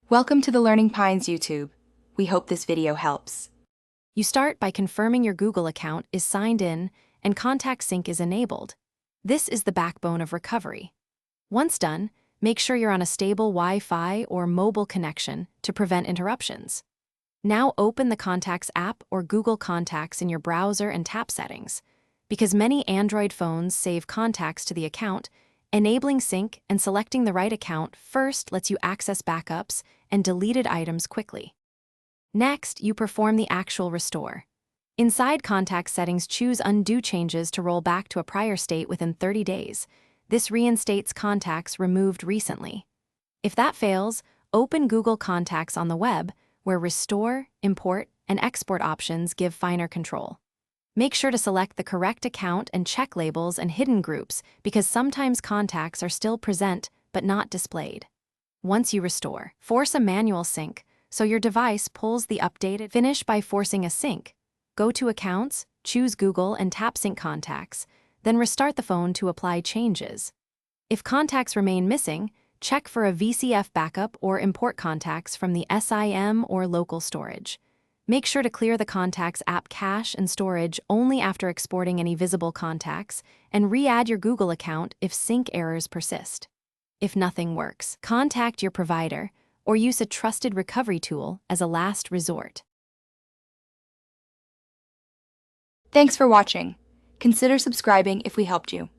Welcome to the Learning Pines YouTube. We hope this video helps. You start by confirming your Google account is signed in and Contact Sync is enabled. This is the backbone of recovery. Once done, make sure you're on a stable Wi-Fi or mobile connection to prevent interruptions. Now open the Contacts app or Google Contacts in your browser and tap Settings. Because many Android phones save contacts to the account, enabling sync and selecting the right account first lets you access backups and deleted items quickly. Next, you perform the actual restore. Inside Contact Settings, choose Undo Changes to roll back to a prior state within 30 days. This reinstates contacts removed recently. If that fails, open Google Contacts on the web, where Restore, Import, and Export options give finer control. Make sure to select the correct account and check labels and hidden groups because sometimes contacts are still present but not displayed. Once you restore, force a manual sync so your device pulls the updated. Finish by forcing a sync. Go to Accounts, choose Google and tap Sync Contacts, then restart the phone to apply changes. If contacts remain missing, check for a VCF backup or import contacts from the SIM or local storage. Make sure to clear the Contacts app cache and storage only after exporting any visible contacts, and re-add your Google account if sync errors persist. If nothing works, contact your provider or use a trusted recovery tool as a last resort. Thanks for watching. Consider subscribing if we helped you.